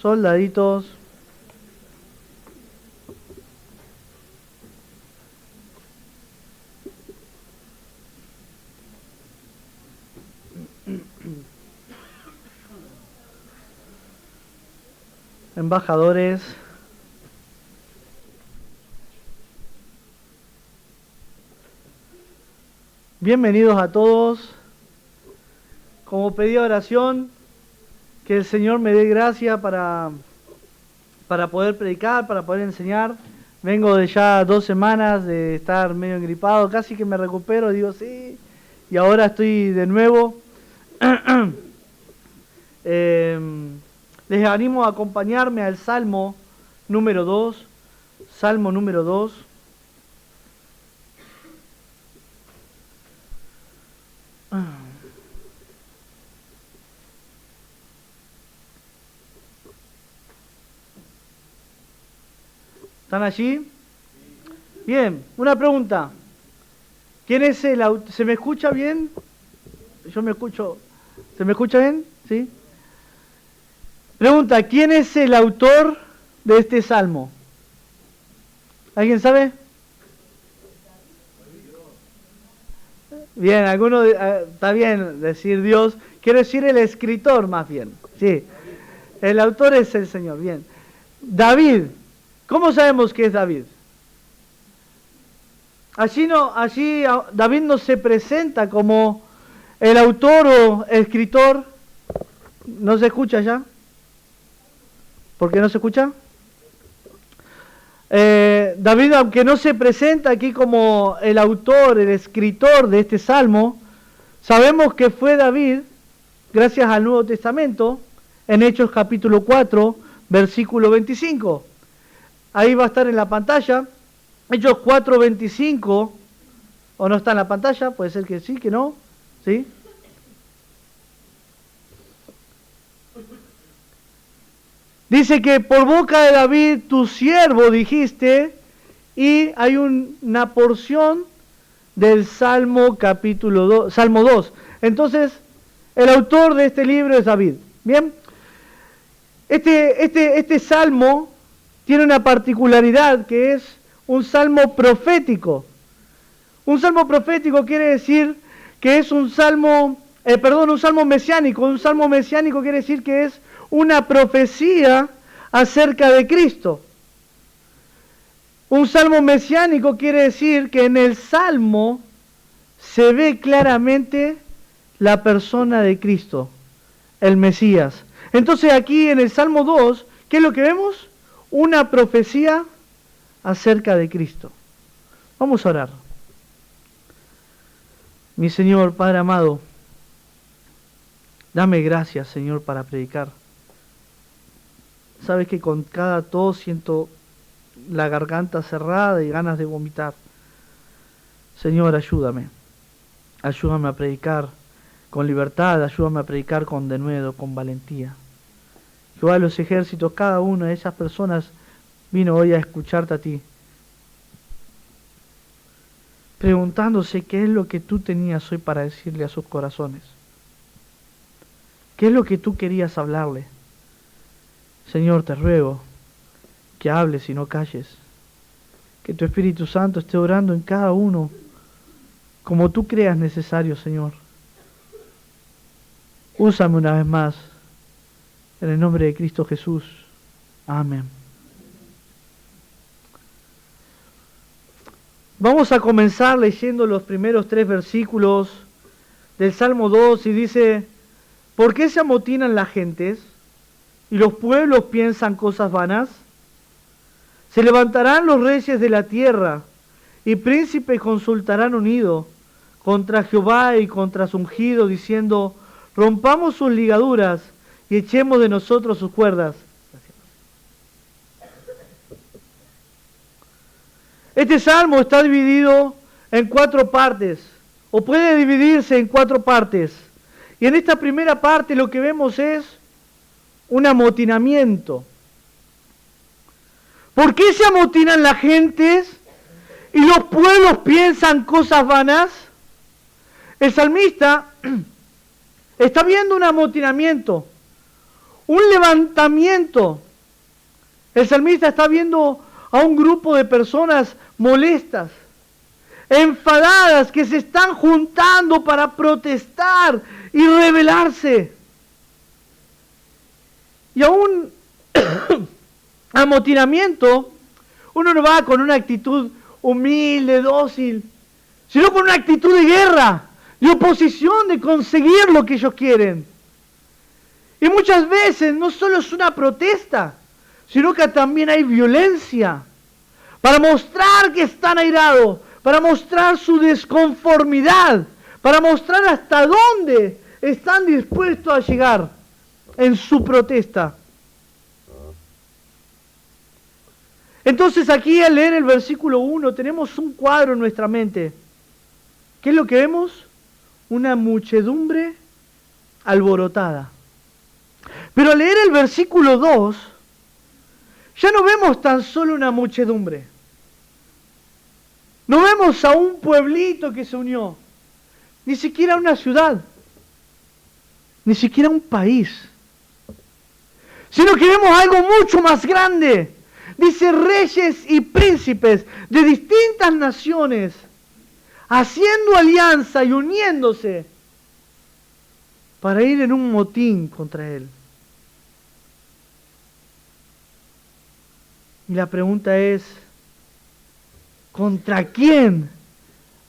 soldaditos. Embajadores. Bienvenidos a todos. Como pedí de oración, que el Señor me dé gracia para poder predicar, para poder enseñar. Vengo de ya 2 semanas de estar medio engripado, casi que me recupero, digo sí, y ahora estoy de nuevo. Les animo a acompañarme al Salmo número 2. Salmo número 2. ¿Están allí? Bien, una pregunta. ¿Quién es el autor? ¿Se me escucha bien? Yo me escucho. ¿Se me escucha bien? ¿Sí? Pregunta, ¿quién es el autor de este salmo? ¿Alguien sabe? Bien, está bien decir Dios. Quiero decir el escritor más bien. Sí, el autor es el Señor. Bien. David. ¿Cómo sabemos que es David? Allí David no se presenta como el autor o escritor. ¿No se escucha ya? ¿Por qué no se escucha? David, aunque no se presenta aquí como el autor, el escritor de este salmo, sabemos que fue David, gracias al Nuevo Testamento, en Hechos capítulo 4, versículo 25. Ahí va a estar en la pantalla. Hechos 4:25, ¿o no está en la pantalla? Puede ser que sí, que no. ¿Sí? Dice que por boca de David, tu siervo, dijiste, y hay una porción del Salmo capítulo 2, Salmo 2. Entonces, el autor de este libro es David. Bien, este salmo tiene una particularidad que es un salmo profético. Un salmo profético quiere decir que es un salmo mesiánico. Un salmo mesiánico quiere decir que es una profecía acerca de Cristo. Un salmo mesiánico quiere decir que en el salmo se ve claramente la persona de Cristo, el Mesías. Entonces aquí en el Salmo 2, ¿qué es lo que vemos? Una profecía acerca de Cristo. Vamos a orar. Mi Señor, Padre amado, dame gracias, Señor, para predicar. Sabes que con cada tos siento la garganta cerrada y ganas de vomitar. Señor, ayúdame. Ayúdame a predicar con libertad, ayúdame a predicar con denuedo, con valentía. Jehová de los ejércitos, cada una de esas personas vino hoy a escucharte a ti, preguntándose qué es lo que tú tenías hoy para decirle a sus corazones. ¿Qué es lo que tú querías hablarle? Señor, te ruego que hables y no calles. Que tu Espíritu Santo esté orando en cada uno como tú creas necesario, Señor. Úsame una vez más. En el nombre de Cristo Jesús. Amén. Vamos a comenzar leyendo los primeros 3 versículos del Salmo 2 y dice: ¿por qué se amotinan las gentes y los pueblos piensan cosas vanas? Se levantarán los reyes de la tierra y príncipes consultarán unidos contra Jehová y contra su ungido, diciendo: rompamos sus ligaduras y echemos de nosotros sus cuerdas. Este salmo está dividido en 4 partes, o puede dividirse en 4 partes. Y en esta primera parte lo que vemos es un amotinamiento. ¿Por qué se amotinan las gentes y los pueblos piensan cosas vanas? El salmista está viendo un amotinamiento, un levantamiento. El salmista está viendo a un grupo de personas molestas, enfadadas, que se están juntando para protestar y rebelarse. Y a un amotinamiento, uno no va con una actitud humilde, dócil, sino con una actitud de guerra, de oposición, de conseguir lo que ellos quieren. Y muchas veces no solo es una protesta, sino que también hay violencia, para mostrar que están airados, para mostrar su desconformidad, para mostrar hasta dónde están dispuestos a llegar en su protesta. Entonces aquí al leer el versículo 1 tenemos un cuadro en nuestra mente. ¿Qué es lo que vemos? Una muchedumbre alborotada. Pero al leer el versículo 2, ya no vemos tan solo una muchedumbre. No vemos a un pueblito que se unió, ni siquiera una ciudad, ni siquiera un país, sino que vemos algo mucho más grande. Dice reyes y príncipes de distintas naciones, haciendo alianza y uniéndose para ir en un motín contra él. Y la pregunta es, ¿contra quién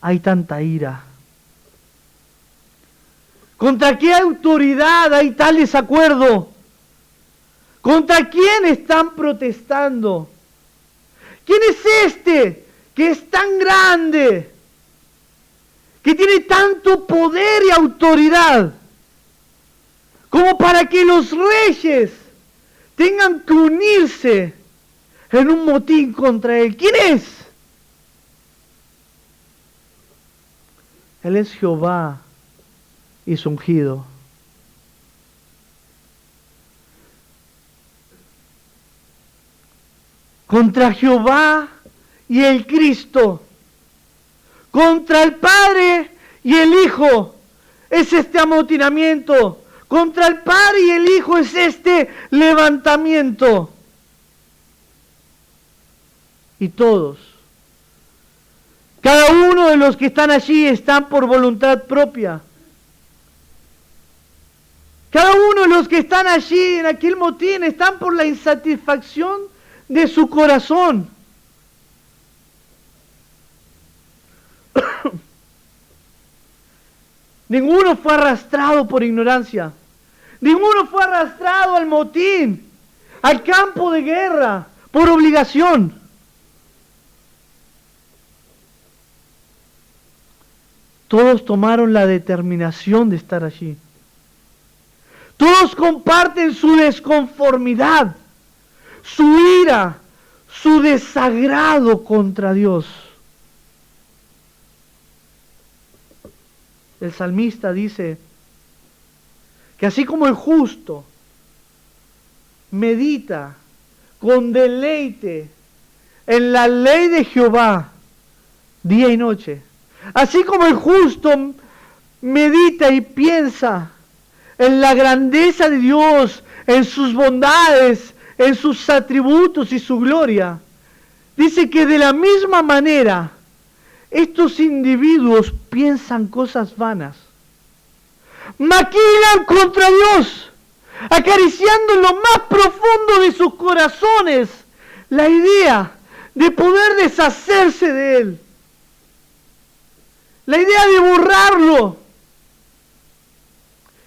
hay tanta ira? ¿Contra qué autoridad hay tal desacuerdo? ¿Contra quién están protestando? ¿Quién es este que es tan grande, que tiene tanto poder y autoridad, como para que los reyes tengan que unirse en un motín contra él? ¿Quién es? Él es Jehová y su ungido. Contra Jehová y el Cristo, contra el Padre y el Hijo, es este amotinamiento. Contra el Padre y el Hijo es este levantamiento. Y todos, cada uno de los que están allí están por voluntad propia. Cada uno de los que están allí en aquel motín están por la insatisfacción de su corazón. Ninguno fue arrastrado por ignorancia. Ninguno fue arrastrado al motín, al campo de guerra, por obligación. Todos tomaron la determinación de estar allí. Todos comparten su desconformidad, su ira, su desagrado contra Dios. El salmista dice que así como el justo medita con deleite en la ley de Jehová día y noche, así como el justo medita y piensa en la grandeza de Dios, en sus bondades, en sus atributos y su gloria, dice que de la misma manera estos individuos piensan cosas vanas, maquinan contra Dios, acariciando en lo más profundo de sus corazones la idea de poder deshacerse de Él, la idea de borrarlo,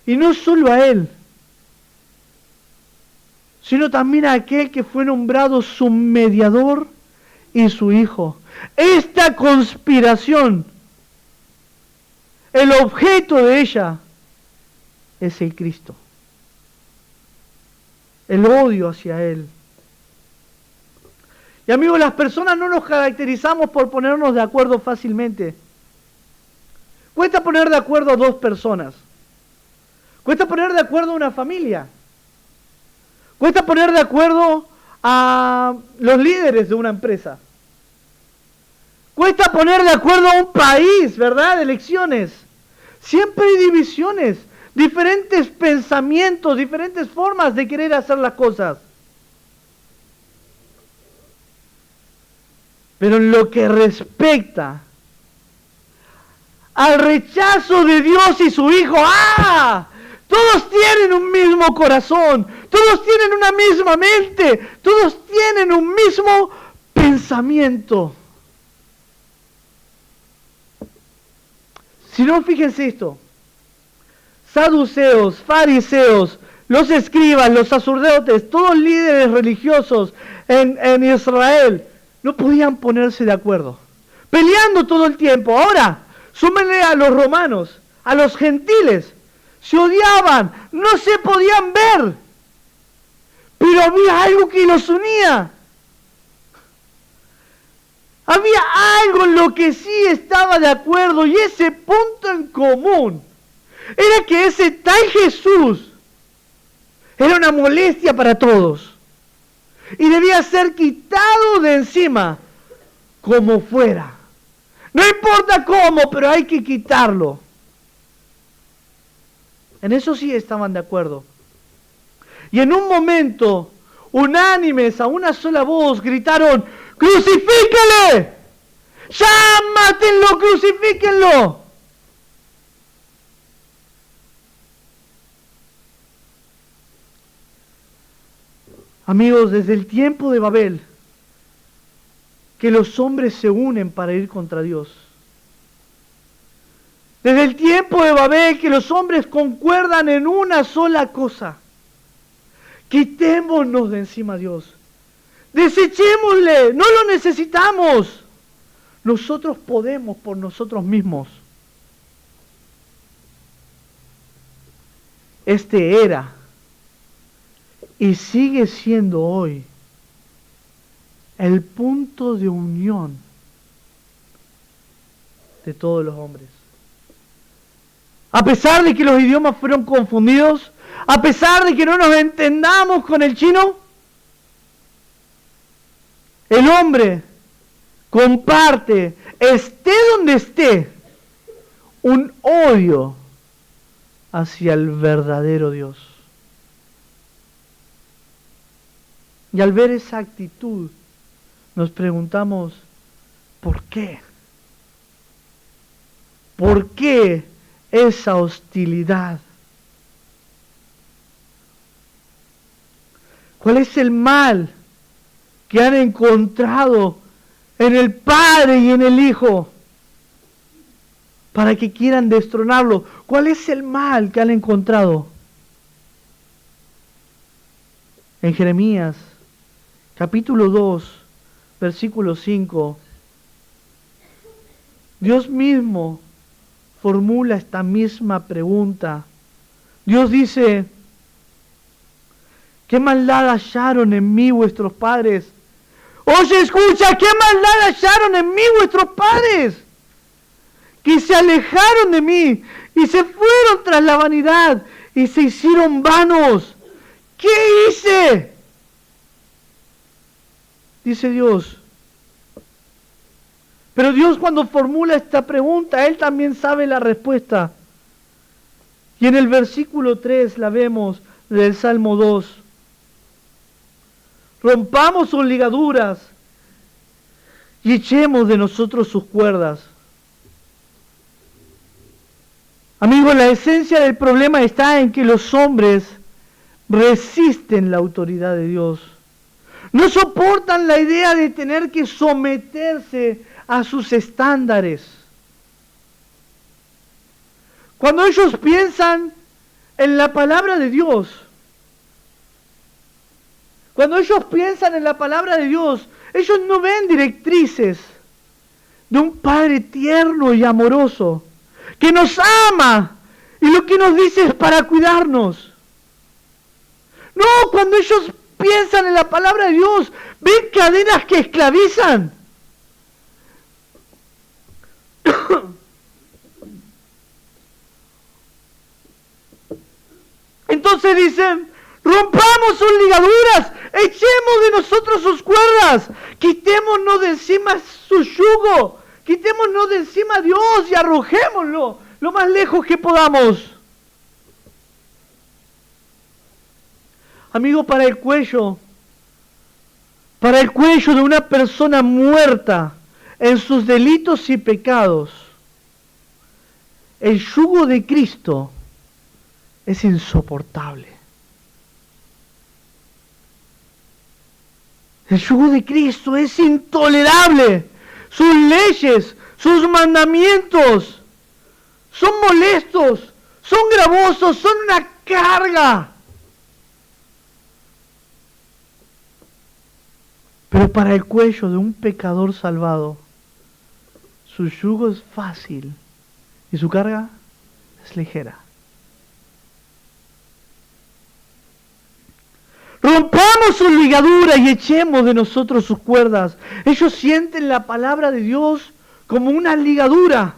y no solo a Él, sino también a aquel que fue nombrado su mediador y su Hijo. Esta conspiración, el objeto de ella es el Cristo. El odio hacia Él. Y amigos, las personas no nos caracterizamos por ponernos de acuerdo fácilmente. Cuesta poner de acuerdo a dos personas. Cuesta poner de acuerdo a una familia. Cuesta poner de acuerdo a los líderes de una empresa. Cuesta poner de acuerdo a un país, ¿verdad? Elecciones. Siempre hay divisiones. diferentes pensamientos, diferentes formas de querer hacer las cosas. Pero en lo que respecta al rechazo de Dios y su Hijo, todos tienen un mismo corazón, todos tienen una misma mente, todos tienen un mismo pensamiento. Si no, fíjense esto. Saduceos, fariseos, los escribas, los sacerdotes, todos líderes religiosos en Israel, no podían ponerse de acuerdo, peleando todo el tiempo. Ahora, súmenle a los romanos, a los gentiles, se odiaban, no se podían ver, pero había algo que los unía. Había algo en lo que sí estaba de acuerdo, y ese punto en común era que ese tal Jesús era una molestia para todos y debía ser quitado de encima como fuera. No importa cómo, pero hay que quitarlo. En eso sí estaban de acuerdo. Y en un momento, unánimes, a una sola voz, gritaron: ¡crucifíquele! ¡Ya, mátenlo, crucifíquenlo! Amigos, desde el tiempo de Babel, que los hombres se unen para ir contra Dios. Desde el tiempo de Babel, que los hombres concuerdan en una sola cosa: quitémonos de encima a Dios. Desechémosle, no lo necesitamos. Nosotros podemos por nosotros mismos. Este era y sigue siendo hoy el punto de unión de todos los hombres. A pesar de que los idiomas fueron confundidos, a pesar de que no nos entendamos con el chino, el hombre comparte, esté donde esté, un odio hacia el verdadero Dios. Y al ver esa actitud, nos preguntamos, ¿por qué? ¿Por qué esa hostilidad? ¿Cuál es el mal que han encontrado en el Padre y en el Hijo para que quieran destronarlo? ¿Cuál es el mal que han encontrado? En Jeremías, capítulo 2, versículo 5, Dios mismo formula esta misma pregunta. Dios dice: ¿qué maldad hallaron en mí vuestros padres? Oye, escucha, ¿qué maldad hallaron en mí vuestros padres? Que se alejaron de mí y se fueron tras la vanidad y se hicieron vanos. ¿Qué hice? Dice Dios. Pero Dios, cuando formula esta pregunta, Él también sabe la respuesta. Y en el versículo 3 la vemos del Salmo 2. Rompamos sus ligaduras y echemos de nosotros sus cuerdas. Amigos, la esencia del problema está en que los hombres resisten la autoridad de Dios. No soportan la idea de tener que someterse a sus estándares. Cuando ellos piensan en la palabra de Dios, ellos no ven directrices de un Padre tierno y amoroso, que nos ama y lo que nos dice es para cuidarnos. No, cuando ellos piensan en la palabra de Dios, ven cadenas que esclavizan. Entonces dicen: rompamos sus ligaduras, echemos de nosotros sus cuerdas, quitémonos de encima su yugo, quitémonos de encima a Dios y arrojémoslo lo más lejos que podamos. Amigo, para el cuello de una persona muerta en sus delitos y pecados, el yugo de Cristo es insoportable. El yugo de Cristo es intolerable. Sus leyes, sus mandamientos son molestos, son gravosos, son una carga. Pero para el cuello de un pecador salvado, su yugo es fácil y su carga es ligera. Rompamos sus ligaduras y echemos de nosotros sus cuerdas. Ellos sienten la palabra de Dios como una ligadura,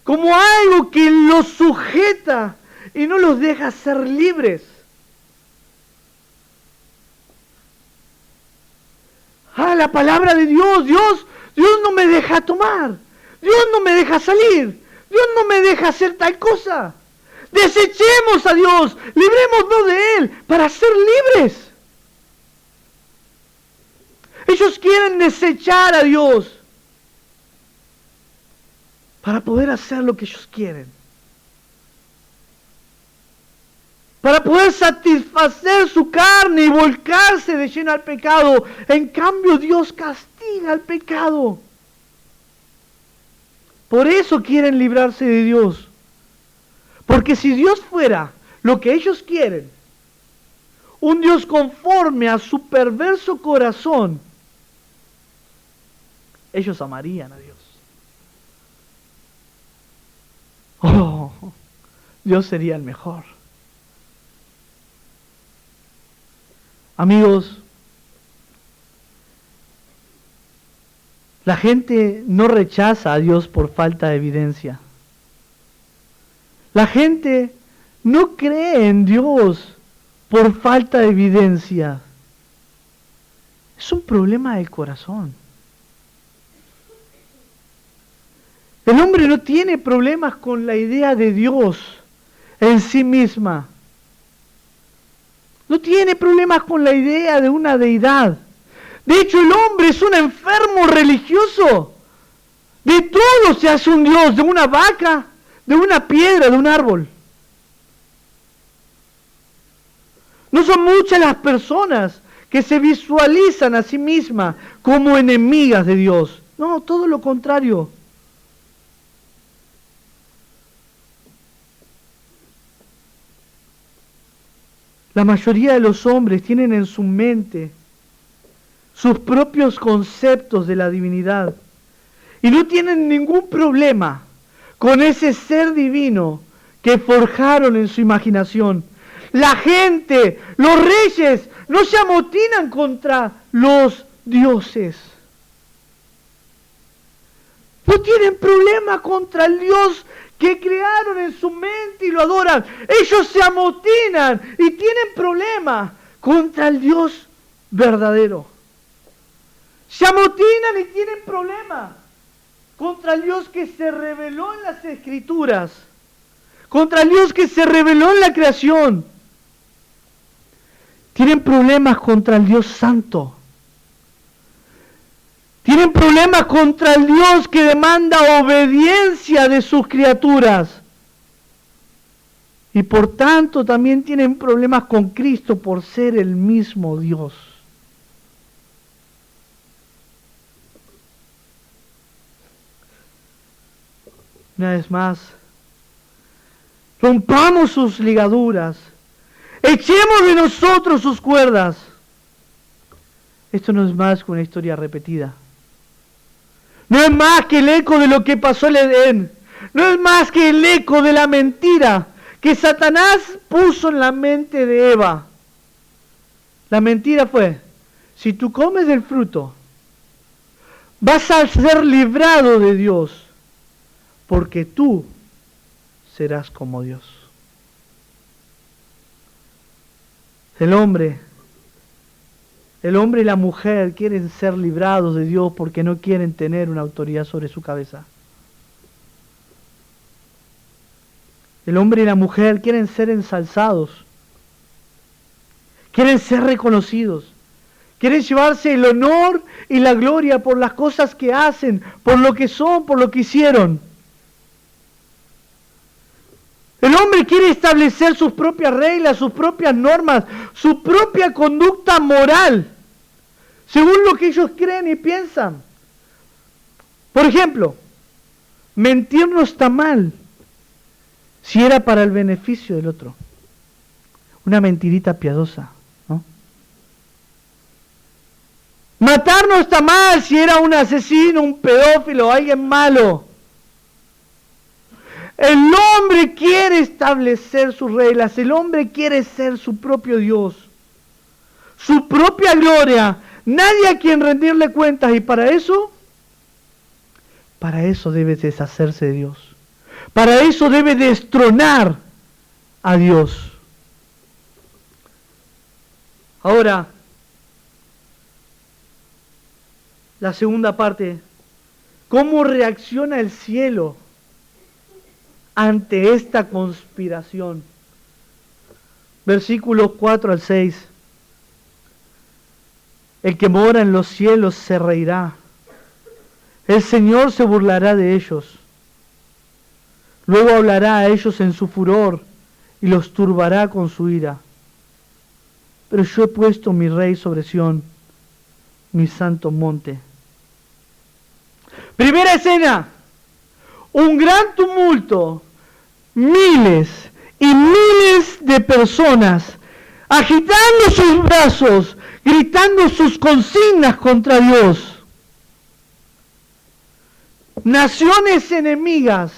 como algo que los sujeta y no los deja ser libres. La palabra de Dios, Dios no me deja tomar, Dios no me deja salir, Dios no me deja hacer tal cosa. Desechemos a Dios, librémonos de Él para ser libres. Ellos quieren desechar a Dios para poder hacer lo que ellos quieren. Para poder satisfacer su carne y volcarse de lleno al pecado. En cambio, Dios castiga al pecado. Por eso quieren librarse de Dios. Porque si Dios fuera lo que ellos quieren, un Dios conforme a su perverso corazón, ellos amarían a Dios. Oh, Dios sería el mejor. Amigos, la gente no rechaza a Dios por falta de evidencia. La gente no cree en Dios por falta de evidencia. Es un problema del corazón. El hombre no tiene problemas con la idea de Dios en sí misma. No tiene problemas con la idea de una deidad. De hecho, el hombre es un enfermo religioso. De todo se hace un Dios, de una vaca, de una piedra, de un árbol. No son muchas las personas que se visualizan a sí mismas como enemigas de Dios. No, todo lo contrario. La mayoría de los hombres tienen en su mente sus propios conceptos de la divinidad y no tienen ningún problema con ese ser divino que forjaron en su imaginación. La gente, los reyes, no se amotinan contra los dioses. No tienen problema contra el Dios que crearon en su mente y lo adoran. Ellos se amotinan y tienen problema contra el Dios verdadero. Se amotinan y tienen problema contra el Dios que se reveló en las Escrituras, contra el Dios que se reveló en la creación. Tienen problemas contra el Dios santo. Tienen problemas contra el Dios que demanda obediencia de sus criaturas. Y por tanto también tienen problemas con Cristo por ser el mismo Dios. Una vez más, rompamos sus ligaduras, echemos de nosotros sus cuerdas. Esto no es más que una historia repetida. No es más que el eco de lo que pasó en Edén. No es más que el eco de la mentira que Satanás puso en la mente de Eva. La mentira fue, si tú comes del fruto, vas a ser librado de Dios, porque tú serás como Dios. El hombre y la mujer quieren ser librados de Dios porque no quieren tener una autoridad sobre su cabeza. El hombre y la mujer quieren ser ensalzados, quieren ser reconocidos, quieren llevarse el honor y la gloria por las cosas que hacen, por lo que son, por lo que hicieron. El hombre quiere establecer sus propias reglas, sus propias normas, su propia conducta moral, según lo que ellos creen y piensan. Por ejemplo, mentir no está mal si era para el beneficio del otro. Una mentirita piadosa, ¿no? Matar no está mal si era un asesino, un pedófilo, alguien malo. El hombre quiere establecer sus reglas, el hombre quiere ser su propio Dios, su propia gloria, nadie a quien rendirle cuentas, y para eso debe deshacerse de Dios, para eso debe destronar a Dios. Ahora, la segunda parte, ¿cómo reacciona el cielo ante esta conspiración? Versículos 4 al 6. El que mora en los cielos se reirá. El Señor se burlará de ellos. Luego hablará a ellos en su furor y los turbará con su ira. Pero yo he puesto mi rey sobre Sión, mi santo monte. Primera escena. Un gran tumulto, miles y miles de personas agitando sus brazos, gritando sus consignas contra Dios. Naciones enemigas,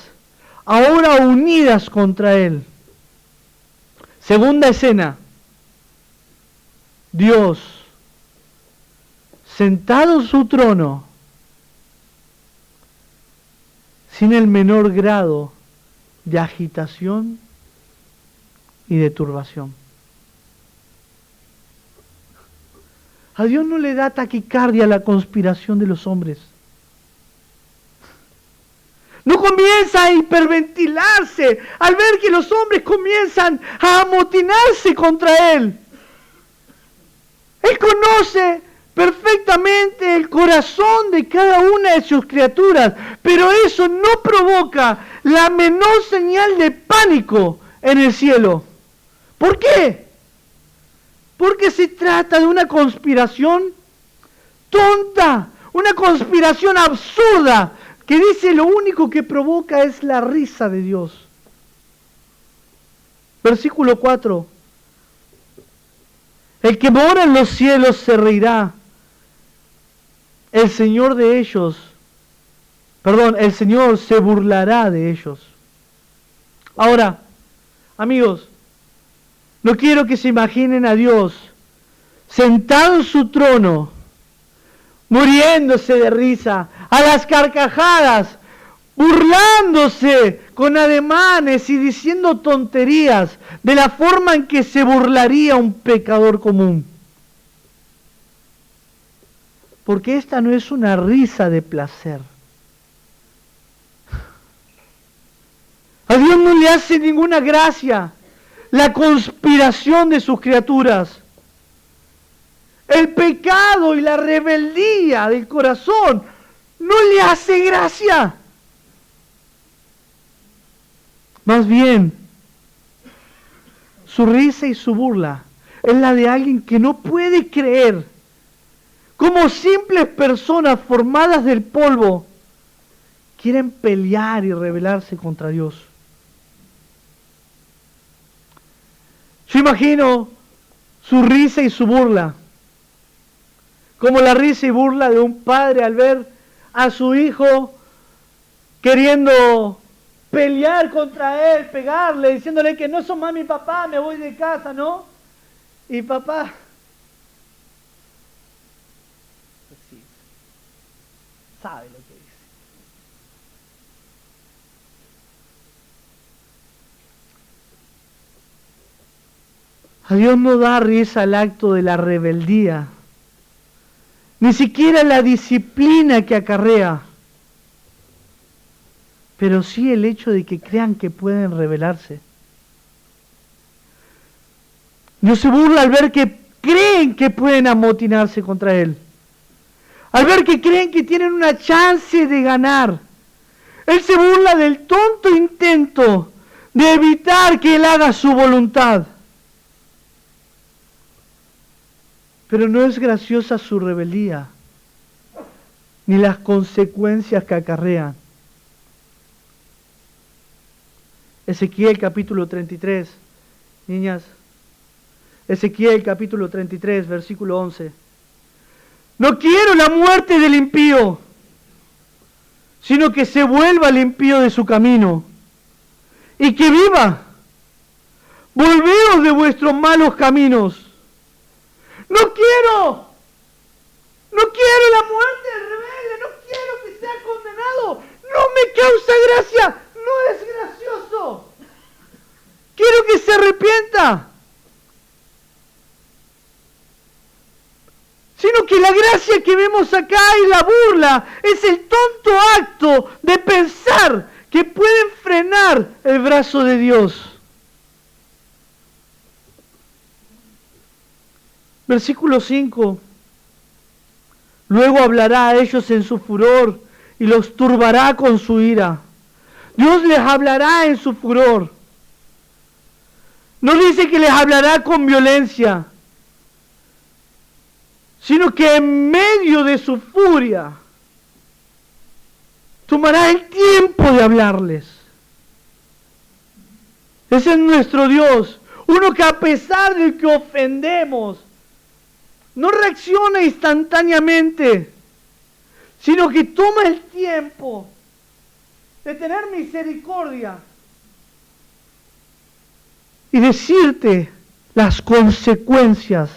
ahora unidas contra Él. Segunda escena. Dios, sentado en su trono, sin el menor grado de agitación y de turbación. A Dios no le da taquicardia la conspiración de los hombres. No comienza a hiperventilarse al ver que los hombres comienzan a amotinarse contra Él. Él conoce perfectamente el corazón de cada una de sus criaturas, pero eso no provoca la menor señal de pánico en el cielo. ¿Por qué? Porque se trata de una conspiración tonta, una conspiración absurda, que dice lo único que provoca es la risa de Dios. Versículo 4. El que mora en los cielos se reirá. El Señor se burlará de ellos. Ahora, amigos, no quiero que se imaginen a Dios sentado en su trono, muriéndose de risa, a las carcajadas, burlándose con ademanes y diciendo tonterías de la forma en que se burlaría un pecador común. Porque esta no es una risa de placer. A Dios no le hace ninguna gracia la conspiración de sus criaturas. El pecado y la rebeldía del corazón no le hace gracia. Más bien, su risa y su burla es la de alguien que no puede creer cómo simples personas formadas del polvo quieren pelear y rebelarse contra Dios. Yo imagino su risa y su burla, como la risa y burla de un padre al ver a su hijo queriendo pelear contra él, pegarle, diciéndole que no son más mi papá, me voy de casa, ¿no? Y papá, pues sí, sabe lo que dice. A Dios no da risa el acto de la rebeldía, ni siquiera la disciplina que acarrea, pero sí el hecho de que crean que pueden rebelarse. Dios se burla al ver que creen que pueden amotinarse contra Él, al ver que creen que tienen una chance de ganar, Él se burla del tonto intento de evitar que Él haga su voluntad. Pero no es graciosa su rebeldía, ni las consecuencias que acarrean. Ezequiel capítulo 33, niñas, Ezequiel capítulo 33, versículo 11. No quiero la muerte del impío, sino que se vuelva el impío de su camino, y que viva. Volveos de vuestros malos caminos. No quiero la muerte del rebelde, no quiero que sea condenado, no me causa gracia, no es gracioso. Quiero que se arrepienta. Sino que la gracia que vemos acá y la burla es el tonto acto de pensar que pueden frenar el brazo de Dios. Versículo 5. Luego hablará a ellos en su furor y los turbará con su ira. Dios les hablará en su furor. No dice que les hablará con violencia, sino que en medio de su furia tomará el tiempo de hablarles. Ese es nuestro Dios, uno que a pesar de que ofendemos, no reacciona instantáneamente, sino que toma el tiempo de tener misericordia y decirte las consecuencias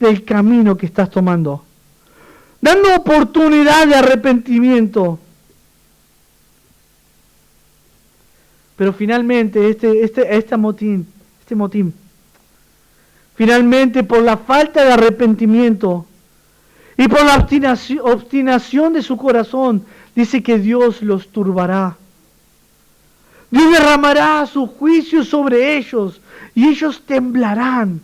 del camino que estás tomando, dando oportunidad de arrepentimiento. Pero finalmente este motín, finalmente por la falta de arrepentimiento y por la obstinación de su corazón, dice que Dios los turbará. Dios derramará su juicio sobre ellos y ellos temblarán.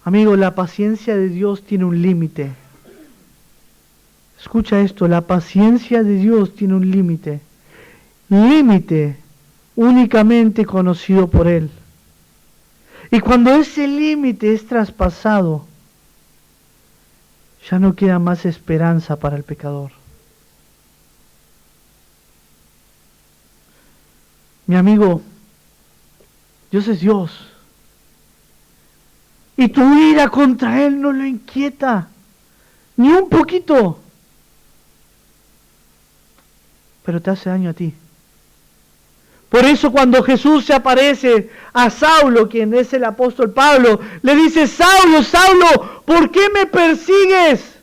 Amigo, la paciencia de Dios tiene un límite. Escucha esto, la paciencia de Dios tiene un límite. Límite únicamente conocido por Él. Y cuando ese límite es traspasado, ya no queda más esperanza para el pecador. Mi amigo, Dios es Dios. Y tu ira contra Él no lo inquieta, ni un poquito. Pero te hace daño a ti. Por eso cuando Jesús se aparece a Saulo, quien es el apóstol Pablo, le dice: Saulo, Saulo, ¿por qué me persigues?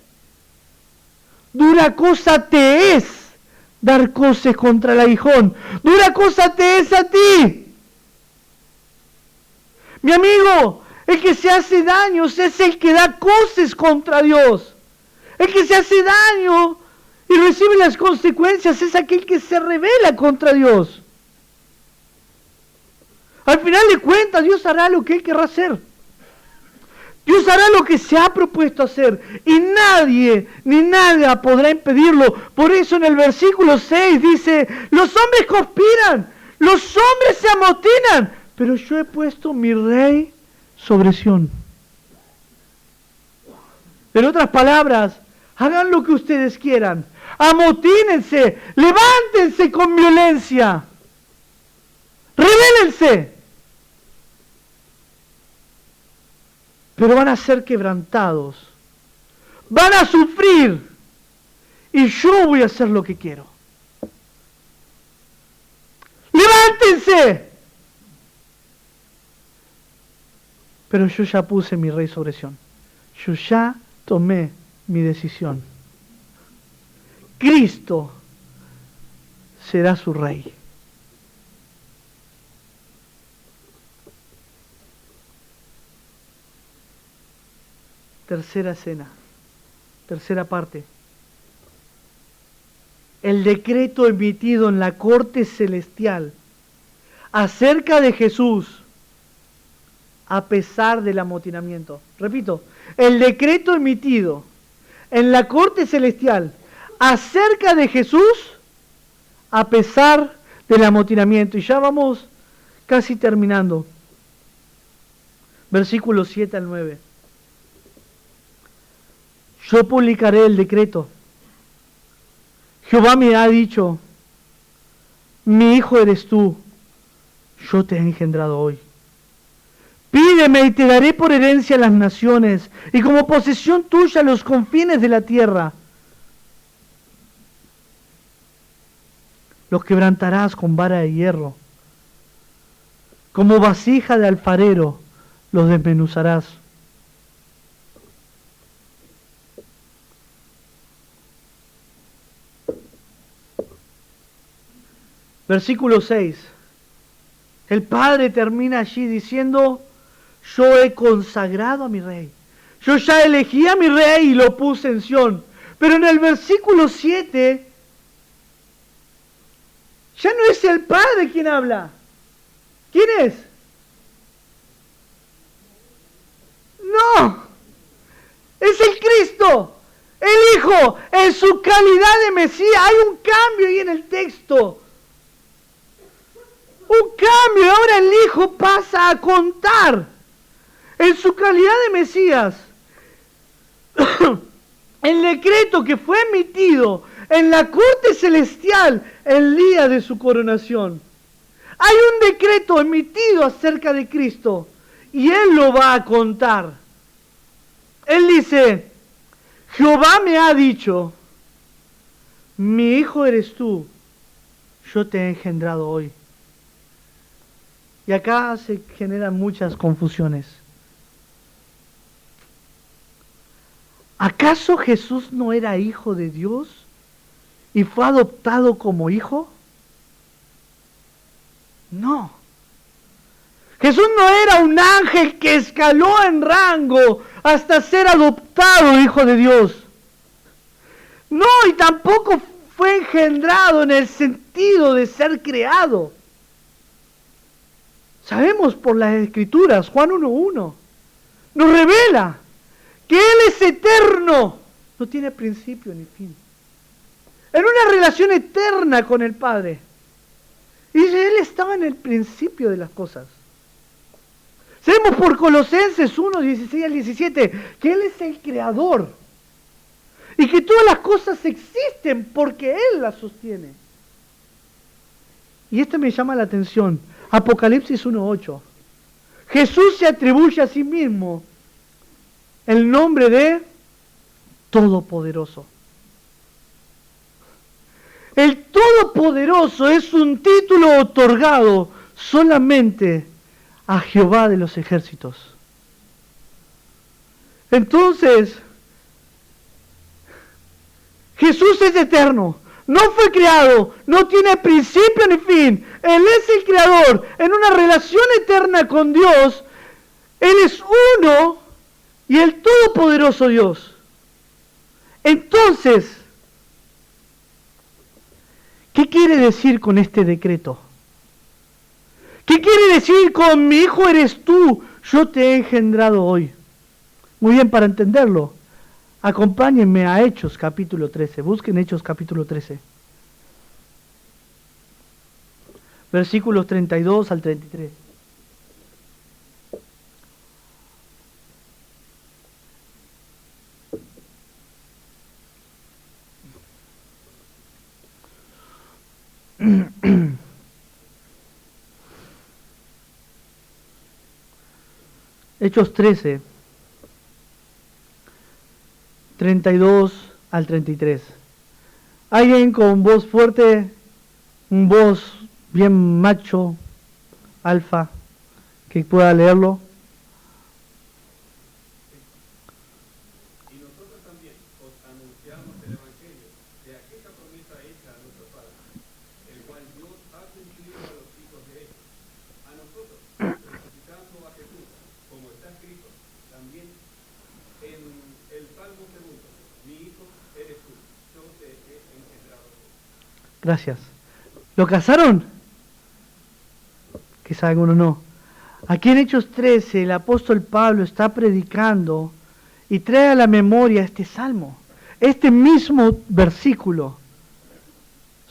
Dura cosa te es dar coces contra el aguijón. Dura cosa te es a ti. Mi amigo, el que se hace daños es el que da coces contra Dios. El que se hace daño y recibe las consecuencias es aquel que se rebela contra Dios. Al final de cuentas, Dios hará lo que Él querrá hacer. Dios hará lo que se ha propuesto hacer. Y nadie, ni nada podrá impedirlo. Por eso en el versículo 6 dice: los hombres conspiran, los hombres se amotinan, pero yo he puesto mi rey sobre Sión. En otras palabras, hagan lo que ustedes quieran. Amotínense, levántense con violencia. Rebélense. Pero van a ser quebrantados. Van a sufrir. Y yo voy a hacer lo que quiero. ¡Levántense! Pero yo ya puse mi rey sobre Sión. Yo ya tomé mi decisión. Cristo será su rey. Tercera escena, tercera parte. El decreto emitido en la corte celestial acerca de Jesús, a pesar del amotinamiento. Repito, el decreto emitido en la corte celestial acerca de Jesús, a pesar del amotinamiento. Y ya vamos casi terminando. Versículos 7 al 9. Yo publicaré el decreto. Jehová me ha dicho, mi hijo eres tú, yo te he engendrado hoy. Pídeme y te daré por herencia las naciones, y como posesión tuya los confines de la tierra. Los quebrantarás con vara de hierro. Como vasija de alfarero los desmenuzarás. Versículo 6. El Padre termina allí diciendo, yo he consagrado a mi rey. Yo ya elegí a mi rey y lo puse en Sión. Pero en el versículo 7, ya no es el Padre quien habla. ¿Quién es? No, es el Cristo, el Hijo, en su calidad de Mesías. Hay un cambio ahí en el texto. Un cambio, ahora el Hijo pasa a contar en su calidad de Mesías. El decreto que fue emitido en la corte celestial el día de su coronación. Hay un decreto emitido acerca de Cristo y Él lo va a contar. Él dice, Jehová me ha dicho, mi hijo eres tú, yo te he engendrado hoy. Y acá se generan muchas confusiones. ¿Acaso Jesús no era hijo de Dios y fue adoptado como hijo? No. Jesús no era un ángel que escaló en rango hasta ser adoptado hijo de Dios. No, y tampoco fue engendrado en el sentido de ser creado. Sabemos por las Escrituras, Juan 1:1, nos revela que Él es eterno, no tiene principio ni fin. En una relación eterna con el Padre. Y Él estaba en el principio de las cosas. Sabemos por Colosenses 1:16 al 17 que Él es el creador. Y que todas las cosas existen porque Él las sostiene. Y esto me llama la atención. Apocalipsis 1:8. Jesús se atribuye a sí mismo el nombre de Todopoderoso. El Todopoderoso es un título otorgado solamente a Jehová de los ejércitos. Entonces, Jesús es eterno, no fue creado, no tiene principio ni fin. Él es el creador en una relación eterna con Dios. Él es uno y el todopoderoso Dios. Entonces, ¿qué quiere decir con este decreto? ¿Qué quiere decir con mi hijo eres tú, yo te he engendrado hoy? Muy bien, para entenderlo, acompáñenme a Hechos capítulo 13. Busquen Hechos capítulo 13. Versículos 32 al 33. Hechos 13, 32 al 33. Alguien con voz fuerte, un voz bien macho, alfa, que pueda leerlo. Y nosotros también os anunciamos el Evangelio de aquella promesa hecha a nuestros padres, el cual Dios ha cumplido a los hijos de ellos, a nosotros, resucitando a Jesús, como está escrito también en el Salmo 2, mi hijo eres tú, yo te he engendrado. Gracias. ¿Lo casaron? quizá algunos no. Aquí en Hechos 13 el apóstol Pablo está predicando y trae a la memoria este salmo, este mismo versículo.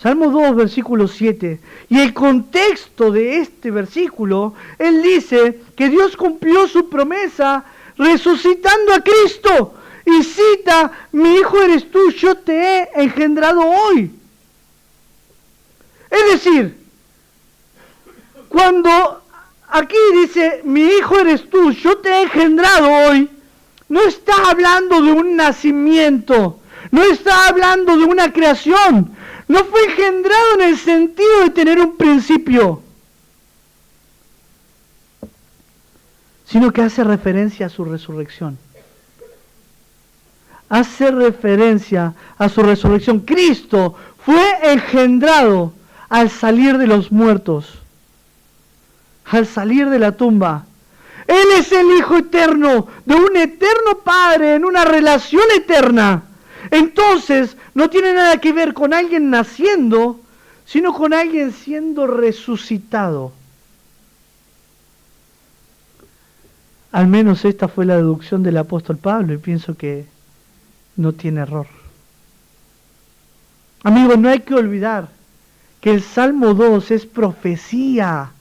Salmo 2, versículo 7. Y el contexto de este versículo, él dice que Dios cumplió su promesa resucitando a Cristo. Y cita, mi hijo eres tú, yo te he engendrado hoy. Es decir, cuando aquí dice, mi hijo eres tú, yo te he engendrado hoy, no está hablando de un nacimiento, no está hablando de una creación, no fue engendrado en el sentido de tener un principio, sino que hace referencia a su resurrección. Hace referencia a su resurrección. Cristo fue engendrado al salir de los muertos, al salir de la tumba. Él es el Hijo eterno de un eterno Padre en una relación eterna. Entonces, no tiene nada que ver con alguien naciendo, sino con alguien siendo resucitado. Al menos esta fue la deducción del apóstol Pablo y pienso que no tiene error. Amigos, no hay que olvidar que el Salmo 2 es profecía.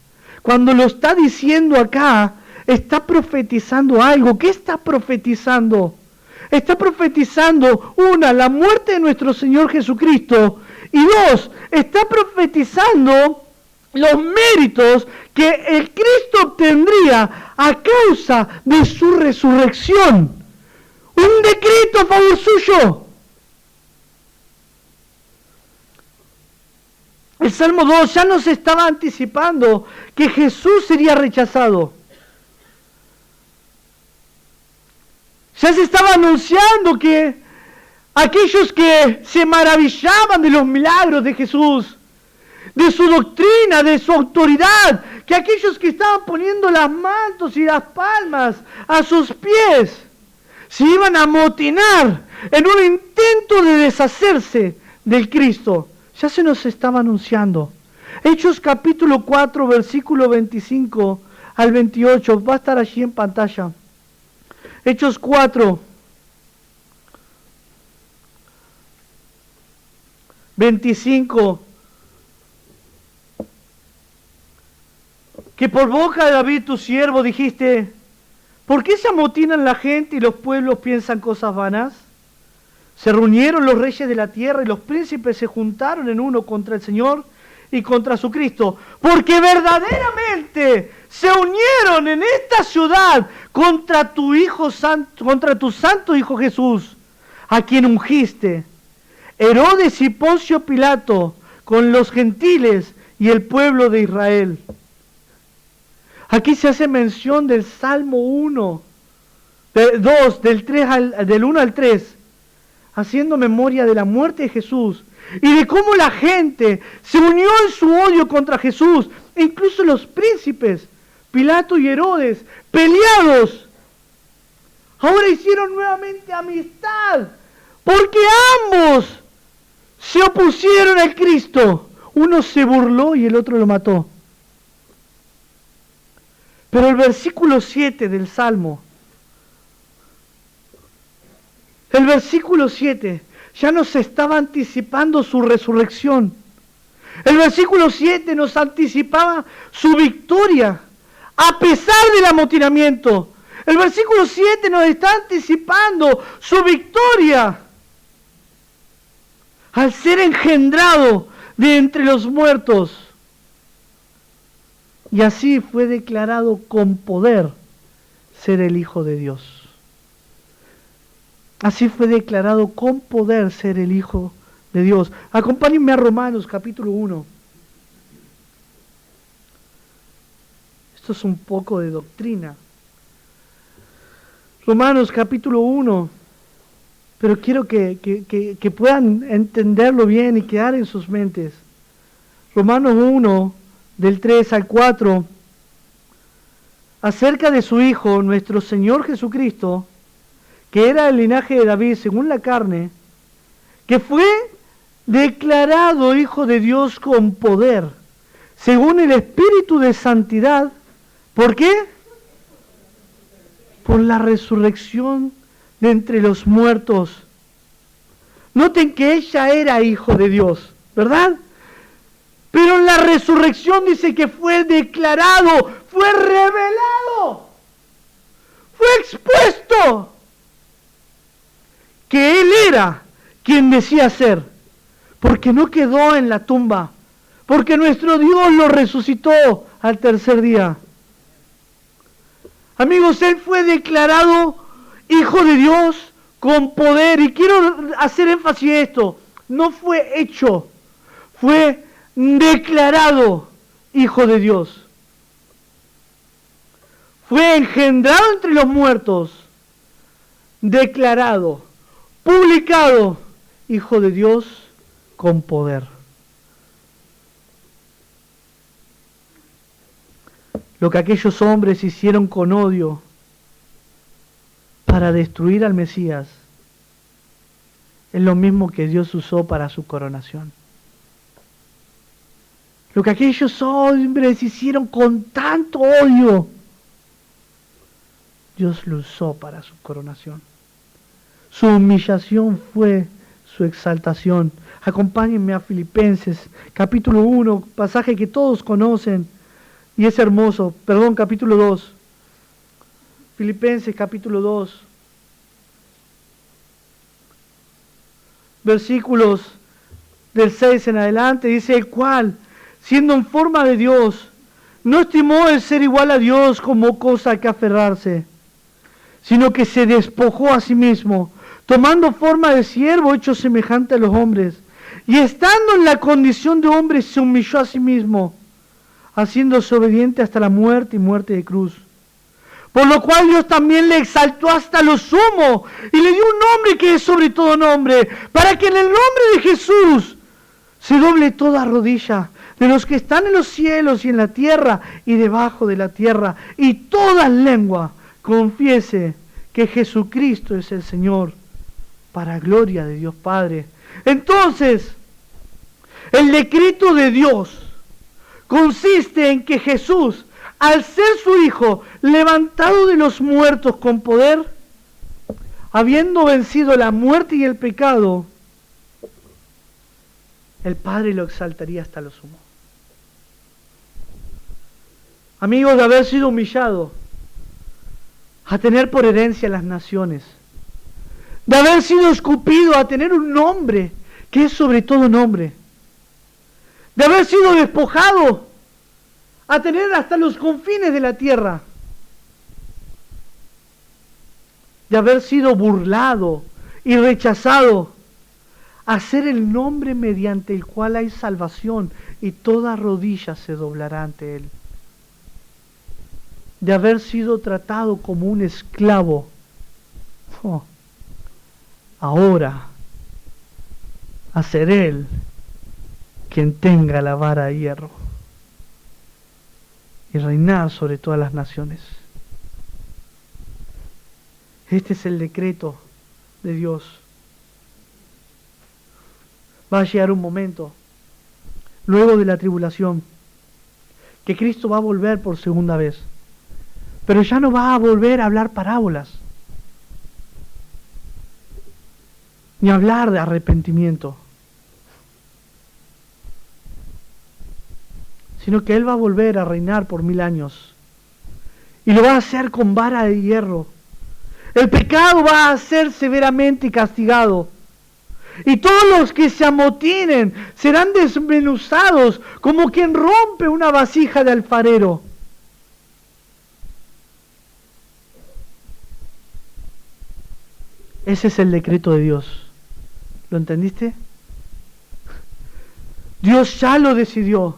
Cuando lo está diciendo acá, está profetizando algo. ¿Qué está profetizando? Está profetizando, una, la muerte de nuestro Señor Jesucristo, y dos, está profetizando los méritos que el Cristo obtendría a causa de su resurrección. Un decreto a favor suyo. El Salmo 2 ya nos estaba anticipando que Jesús sería rechazado. Ya se estaba anunciando que aquellos que se maravillaban de los milagros de Jesús, de su doctrina, de su autoridad, que aquellos que estaban poniendo las mantos y las palmas a sus pies, se iban a amotinar en un intento de deshacerse del Cristo. Ya se nos estaba anunciando. Hechos capítulo 4, versículo 25 al 28, va a estar allí en pantalla. Hechos 4, 25, que por boca de David tu siervo dijiste, ¿por qué se amotinan la gente y los pueblos piensan cosas vanas? Se reunieron los reyes de la tierra y los príncipes se juntaron en uno contra el Señor y contra su Cristo, porque verdaderamente se unieron en esta ciudad contra tu Hijo Santo, contra tu Santo Hijo Jesús, a quien ungiste. Herodes y Poncio Pilato con los gentiles y el pueblo de Israel. Aquí se hace mención del Salmo 1, 2, del 1 al 3, haciendo memoria de la muerte de Jesús y de cómo la gente se unió en su odio contra Jesús, incluso los príncipes, Pilato y Herodes, peleados. Ahora hicieron nuevamente amistad, porque ambos se opusieron al Cristo. Uno se burló y el otro lo mató. Pero el versículo 7 del Salmo, el versículo 7 ya nos estaba anticipando su resurrección. El versículo 7 nos anticipaba su victoria, a pesar del amotinamiento. El versículo 7 nos está anticipando su victoria al ser engendrado de entre los muertos. Y así fue declarado con poder ser el Hijo de Dios. Así fue declarado con poder ser el Hijo de Dios. Acompáñenme a Romanos capítulo 1. Esto es un poco de doctrina. Romanos capítulo 1. Pero quiero que puedan entenderlo bien y quedar en sus mentes. Romanos 1, del 3 al 4. Acerca de su Hijo, nuestro Señor Jesucristo, que era el linaje de David según la carne, que fue declarado Hijo de Dios con poder, según el Espíritu de santidad. ¿Por qué? Por la resurrección de entre los muertos. Noten que ella era hijo de Dios, ¿verdad? Pero en la resurrección dice que fue declarado, fue revelado, fue expuesto que Él era quien decía ser, porque no quedó en la tumba, porque nuestro Dios lo resucitó al tercer día. Amigos, Él fue declarado Hijo de Dios con poder, y quiero hacer énfasis en esto, no fue hecho, fue declarado Hijo de Dios. Fue engendrado entre los muertos, declarado, publicado, Hijo de Dios con poder. Lo que aquellos hombres hicieron con odio para destruir al Mesías es lo mismo que Dios usó para su coronación. Lo que aquellos hombres hicieron con tanto odio, Dios lo usó para su coronación. Su humillación fue su exaltación. Acompáñenme a Filipenses, capítulo 1, pasaje que todos conocen y es hermoso. Perdón, capítulo 2. Filipenses, capítulo 2. Versículos del 6 en adelante, dice: el cual, siendo en forma de Dios, no estimó el ser igual a Dios como cosa a que aferrarse, sino que se despojó a sí mismo, tomando forma de siervo hecho semejante a los hombres, y estando en la condición de hombre se humilló a sí mismo, haciéndose obediente hasta la muerte y muerte de cruz. Por lo cual Dios también le exaltó hasta lo sumo y le dio un nombre que es sobre todo nombre, para que en el nombre de Jesús se doble toda rodilla de los que están en los cielos y en la tierra y debajo de la tierra, y toda lengua confiese que Jesucristo es el Señor, para gloria de Dios Padre. Entonces, el decreto de Dios consiste en que Jesús, al ser su Hijo, levantado de los muertos con poder, habiendo vencido la muerte y el pecado, el Padre lo exaltaría hasta lo sumo. Amigos, de haber sido humillado, a tener por herencia las naciones, de haber sido escupido, a tener un nombre que es sobre todo nombre, de haber sido despojado, a tener hasta los confines de la tierra, de haber sido burlado y rechazado, a ser el nombre mediante el cual hay salvación y toda rodilla se doblará ante Él, de haber sido tratado como un esclavo, ahora a ser Él quien tenga la vara de hierro y reinar sobre todas las naciones. Este es el decreto de Dios. Va a llegar un momento, luego de la tribulación, que Cristo va a volver por segunda vez, pero ya no va a volver a hablar parábolas, ni hablar de arrepentimiento, sino que Él va a volver a reinar por 1000 años, y lo va a hacer con vara de hierro. El pecado va a ser severamente castigado, y todos los que se amotinen serán desmenuzados como quien rompe una vasija de alfarero. Ese es el decreto de Dios. ¿Lo entendiste? Dios ya lo decidió.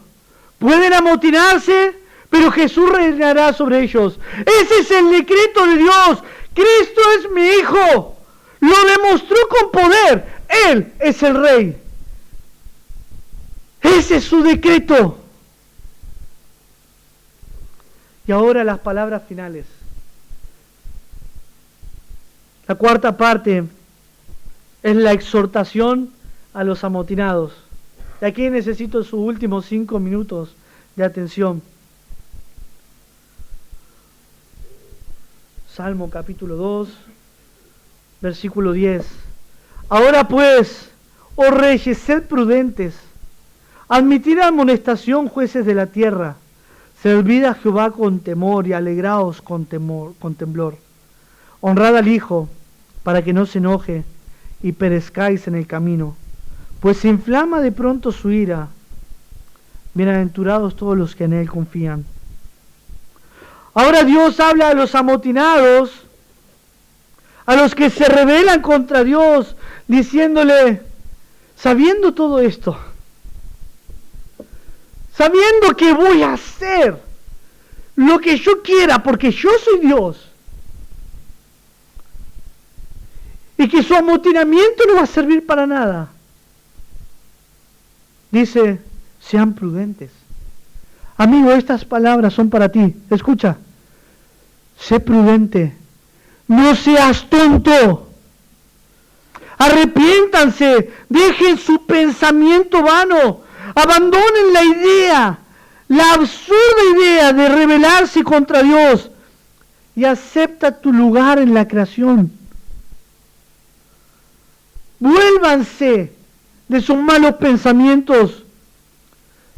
Pueden amotinarse, pero Jesús reinará sobre ellos. Ese es el decreto de Dios. Cristo es mi Hijo. Lo demostró con poder. Él es el Rey. Ese es su decreto. Y ahora las palabras finales. La cuarta parte es la exhortación a los amotinados. Y aquí necesito sus últimos 5 minutos de atención. Salmo capítulo 2, versículo 10. Ahora pues, oh reyes, sed prudentes, admitid amonestación, jueces de la tierra, servid a Jehová con temor y alegraos con temblor. Honrad al Hijo, para que no se enoje y perezcáis en el camino, pues se inflama de pronto su ira. Bienaventurados todos los que en Él confían. Ahora Dios habla a los amotinados, a los que se rebelan contra Dios, diciéndole, sabiendo todo esto, sabiendo que voy a hacer lo que yo quiera, porque yo soy Dios, y que su amotinamiento no va a servir para nada. Dice, sean prudentes. Amigo, estas palabras son para ti. Escucha, sé prudente, no seas tonto. Arrepiéntanse, dejen su pensamiento vano, abandonen la absurda idea de rebelarse contra Dios y acepta tu lugar en la creación. Vuélvanse de sus malos pensamientos,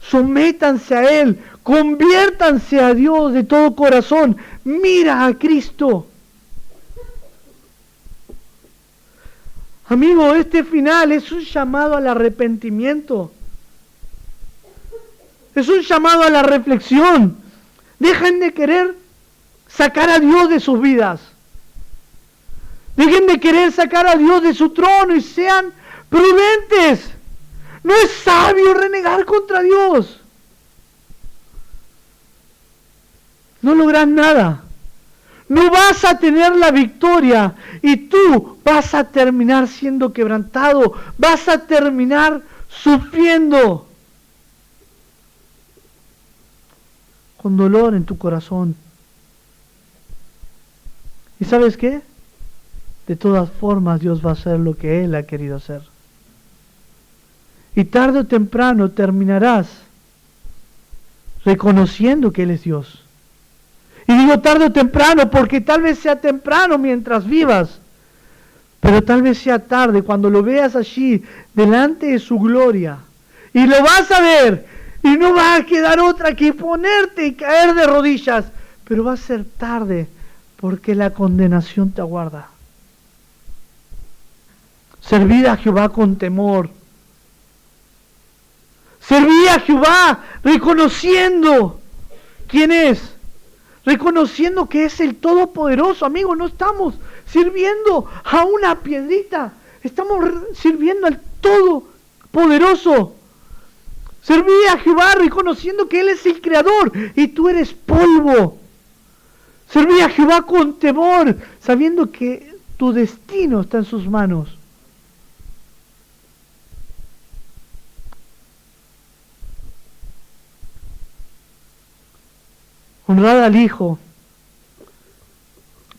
sométanse a Él, conviértanse a Dios de todo corazón, mira a Cristo. Amigo, este final es un llamado al arrepentimiento, es un llamado a la reflexión. Dejen de querer sacar a Dios de sus vidas. Dejen de querer sacar a Dios de su trono y sean prudentes. No es sabio renegar contra Dios. No lográs nada. No vas a tener la victoria y tú vas a terminar siendo quebrantado. Vas a terminar sufriendo con dolor en tu corazón. ¿Y sabes qué? De todas formas Dios va a hacer lo que Él ha querido hacer. Y tarde o temprano terminarás reconociendo que Él es Dios. Y digo tarde o temprano porque tal vez sea temprano mientras vivas, pero tal vez sea tarde cuando lo veas allí delante de su gloria. Y lo vas a ver y no va a quedar otra que ponerte y caer de rodillas, pero va a ser tarde porque la condenación te aguarda. Servid a Jehová con temor. Serví a Jehová reconociendo quién es, reconociendo que es el Todopoderoso. Amigo, no estamos sirviendo a una piedrita, estamos sirviendo al Todopoderoso. Serví a Jehová reconociendo que Él es el Creador y tú eres polvo. Serví a Jehová con temor, sabiendo que tu destino está en sus manos. Honrad al Hijo.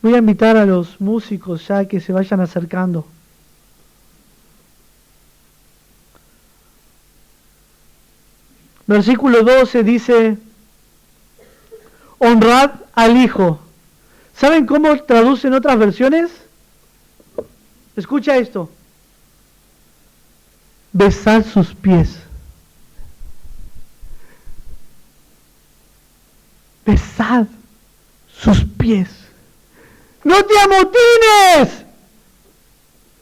Voy a invitar a los músicos ya que se vayan acercando. Versículo 12 dice, honrad al Hijo. ¿Saben cómo traducen otras versiones? Escucha esto. Besad sus pies. Besad sus pies. ¡No te amotines!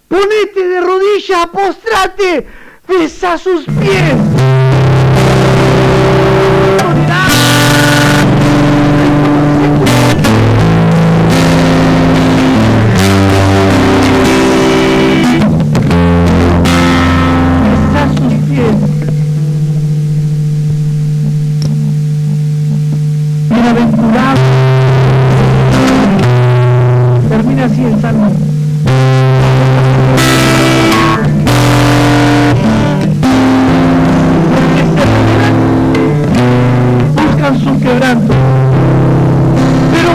Ponete de rodillas, postrate, besa sus pies. Besa sus pies. Bienaventurado. Termina así el salmo. Porque se rebelan, buscan su quebranto. Pero